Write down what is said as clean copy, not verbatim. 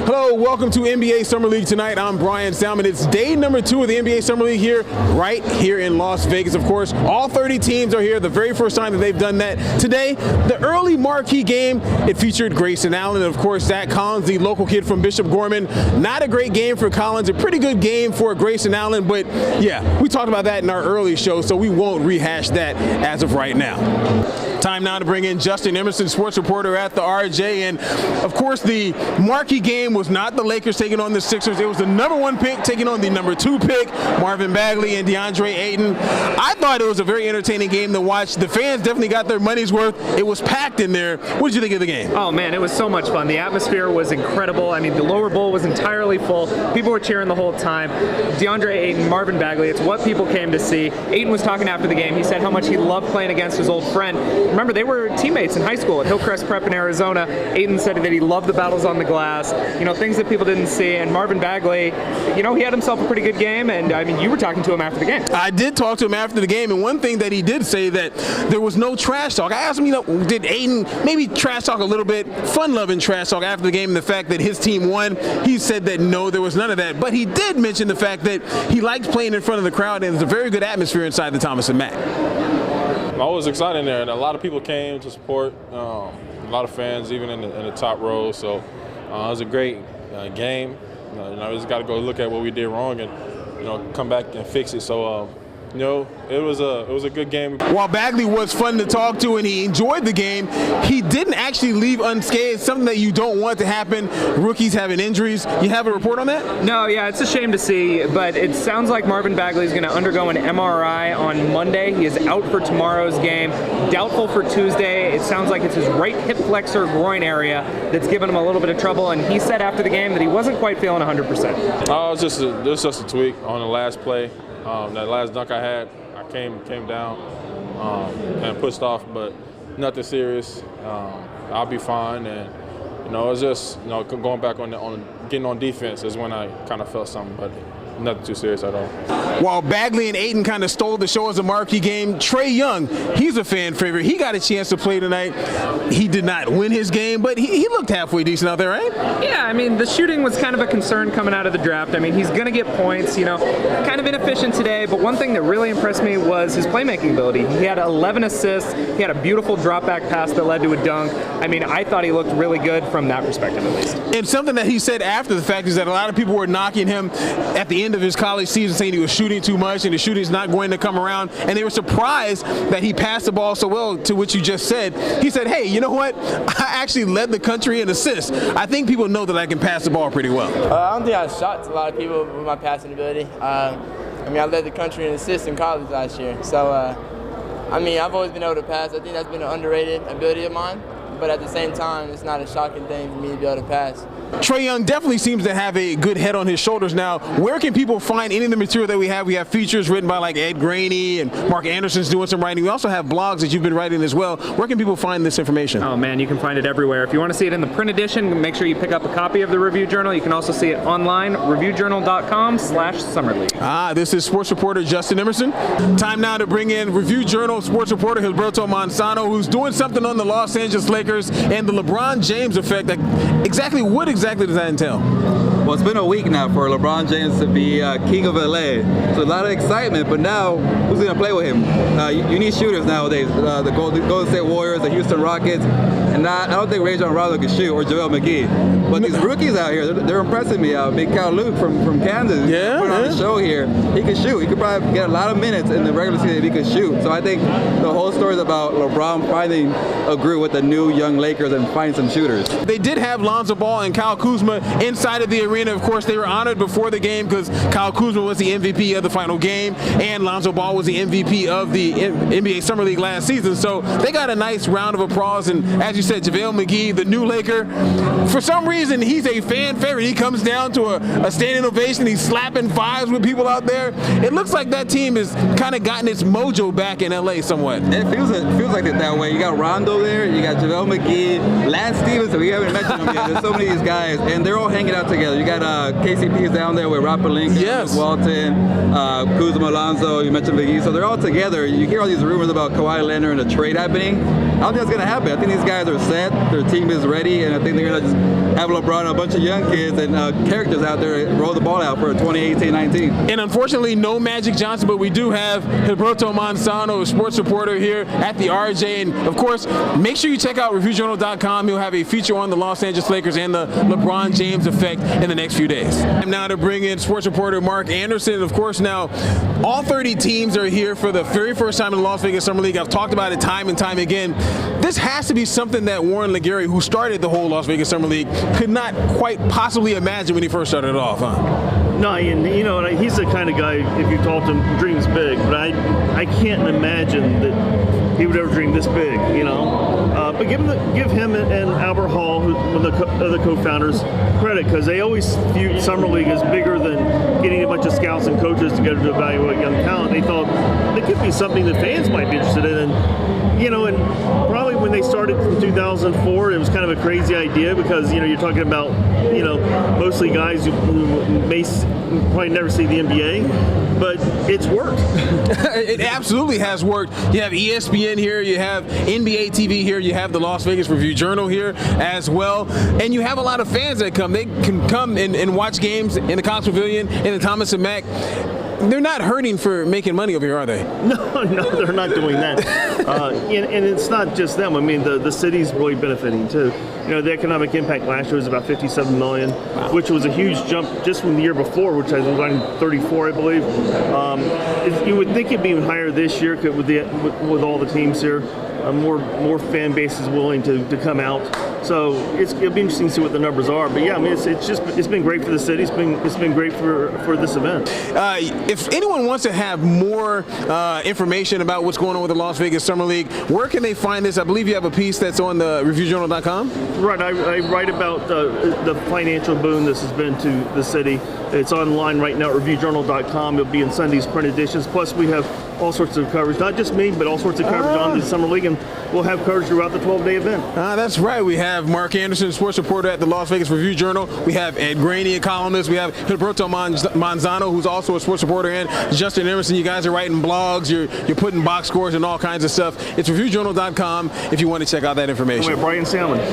Hello, welcome to NBA Summer League tonight. I'm Bryan Salmond. It's day number 2 of the NBA Summer League here, right here in Las Vegas. Of course, all 30 teams are here. The very first time that they've done that. Today, the early marquee game, it featured Grayson Allen and, of course, Zach Collins, the local kid from Bishop Gorman. Not a great game for Collins, a pretty good game for Grayson Allen, but yeah, we talked about that in our early show, so we won't rehash that as of right now. Time now to bring in Justin Emerson, sports reporter at the RJ. And, of course, the marquee game was not the Lakers taking on the Sixers. It was the number 1 pick taking on the number 2 pick, Marvin Bagley and DeAndre Ayton. I thought it was a very entertaining game to watch. The fans definitely got their money's worth. It was packed in there. What did you think of the game? Oh, man, it was so much fun. The atmosphere was incredible. I mean, the lower bowl was entirely full. People were cheering the whole time. DeAndre Ayton, Marvin Bagley, it's what people came to see. Ayton was talking after the game. He said how much he loved playing against his old friend. Remember, they were teammates in high school at Hillcrest Prep in Arizona. Ayton said that he loved the battles on the glass, you know, things that people didn't see. And Marvin Bagley, you know, he had himself a pretty good game. And, I mean, you were talking to him after the game. I did talk to him after the game. And one thing that he did say that there was no trash talk. I asked him, you know, did Ayton maybe trash talk a little bit, fun-loving trash talk after the game and the fact that his team won? He said that no, there was none of that. But he did mention the fact that he likes playing in front of the crowd and there's a very good atmosphere inside the Thomas and Mack. I was excited in there, and a lot of people came to support. A lot of fans, even in the top row. So it was a great game. You know, we just got to go look at what we did wrong and come back and fix it. So it was a good game. While Bagley was fun to talk to and he enjoyed the game, he didn't actually leave unscathed. Something that you don't want to happen. Rookies having injuries. You have a report on that? No, yeah, it's a shame to see, but it sounds like Marvin Bagley is going to undergo an MRI on Monday. He is out for tomorrow's game. Doubtful for Tuesday. It sounds like it's his right hip flexor groin area that's given him a little bit of trouble, and he said after the game that he wasn't quite feeling 100%. It was just a tweak on the last play. That last dunk I had, I came down and pushed off, but nothing serious. I'll be fine, and it's just going back on getting on defense is when I kind of felt something, but nothing too serious at all. While Bagley and Ayton kind of stole the show as a marquee game, Trae Young, he's a fan favorite. He got a chance to play tonight. He did not win his game, but he looked halfway decent out there, right? Yeah, I mean, the shooting was kind of a concern coming out of the draft. I mean, he's going to get points, kind of inefficient today, but one thing that really impressed me was his playmaking ability. He had 11 assists. He had a beautiful drop-back pass that led to a dunk. I mean, I thought he looked really good from that perspective, at least. And something that he said after the fact is that a lot of people were knocking him at the end of his college season, saying he was shooting too much and the shooting's not going to come around, and they were surprised that he passed the ball so well, to which you just said. He said, hey, you know what? I actually led the country in assists. I think people know that I can pass the ball pretty well. I don't think I shot to a lot of people with my passing ability. I led the country in assists in college last year. So, I've always been able to pass. I think that's been an underrated ability of mine. But at the same time, it's not a shocking thing for me to be able to pass. Trae Young definitely seems to have a good head on his shoulders now. Where can people find any of the material that we have? We have features written by like Ed Graney and Mark Anderson's doing some writing. We also have blogs that you've been writing as well. Where can people find this information? Oh man, you can find it everywhere. If you want to see it in the print edition, make sure you pick up a copy of the Review Journal. You can also see it online, reviewjournal.com/summerleague. This is sports reporter Justin Emerson. Time now to bring in Review Journal sports reporter Gilbert Manzano, who's doing something on the Los Angeles Lakers and the LeBron James effect. What exactly does that entail? Well, it's been a week now for LeBron James to be king of LA. So a lot of excitement, but now who's going to play with him? You need shooters nowadays. The Golden State Warriors, the Houston Rockets, and I don't think Rajon Rondo can shoot, or JaVale McGee. But these rookies out here, they're impressing me. Big Cal Luke from Kansas, put on the show here. He can shoot. He could probably get a lot of minutes in the regular season if he could shoot. So I think the whole story is about LeBron finding a groove with the new young Lakers and finding some shooters. They did have Lonzo Ball and Kyle Kuzma inside of the arena. Of course, they were honored before the game because Kyle Kuzma was the MVP of the final game and Lonzo Ball was the MVP of the NBA Summer League last season. So they got a nice round of applause. And as you said, JaVale McGee, the new Laker, for some reason, he's a fan favorite. He comes down to a standing ovation. He's slapping fives with people out there. It looks like that team has kind of gotten its mojo back in LA somewhat. It feels like it that way. You got Rondo there, you got JaVale McGee, Lance Stevenson, we haven't mentioned him yet. There's so many of these guys, and they're all hanging out together. You got KCP's down there with Rob Pelinka, Walton, Kuzma, Alonzo, you mentioned McGee, so they're all together. You hear all these rumors about Kawhi Leonard and a trade happening. I don't think that's going to happen. I think these guys are they're set, their team is ready, and I think they're going to just have LeBron and a bunch of young kids and characters out there roll the ball out for 2018-19. And unfortunately, no Magic Johnson, but we do have Gilbert Manzano, a sports reporter here at the RJ. And of course, make sure you check out ReviewJournal.com. He'll have a feature on the Los Angeles Lakers and the LeBron James effect in the next few days. And now to bring in sports reporter Mark Anderson. And of course, now all 30 teams are here for the very first time in the Las Vegas Summer League. I've talked about it time and time again. This has to be something that Warren Legary, who started the whole Las Vegas Summer League, could not quite possibly imagine when he first started it off, huh? No, and he's the kind of guy, if you talk to him, dreams big, but I can't imagine that he would ever dream this big, But give him and Albert Hall, one of the co-founders, credit, because they always viewed Summer League as bigger than getting a bunch of scouts and coaches together to evaluate young talent. They thought it could be something that fans might be interested in. And probably when they started in 2004, it was kind of a crazy idea because, you're talking about, mostly guys who may probably never see the NBA, but it's worked. It absolutely has worked. You have ESPN here, you have NBA TV here, you have the Las Vegas Review-Journal here as well, and you have a lot of fans that come. They can come and watch games in the Cox Pavilion, in the Thomas and Mack. They're not hurting for making money over here, are they? No, they're not doing that. And it's not just them. I mean, the city's really benefiting too. The economic impact last year was about $57 million, which was a huge jump just from the year before, which I was on 34, I believe. You would think it'd be even higher this year with all the teams here. More fan bases willing to come out. So it'll be interesting to see what the numbers are. But yeah, I mean, it's been great for the city. It's been great for this event. If anyone wants to have more information about what's going on with the Las Vegas Summer League, where can they find this? I believe you have a piece that's on the ReviewJournal.com. Right. I write about the financial boon this has been to the city. It's online right now at ReviewJournal.com. It'll be in Sunday's print editions. Plus, we have all sorts of coverage, not just me, but all sorts of coverage on the Summer League, and we'll have coverage throughout the 12-day event. That's right. We have Mark Anderson, sports reporter at the Las Vegas Review-Journal. We have Ed Graney, a columnist. We have Gilbert Manzano, who's also a sports reporter, and Justin Emerson. You guys are writing blogs. You're putting box scores and all kinds of stuff. It's ReviewJournal.com if you want to check out that information. Bryan Salmond.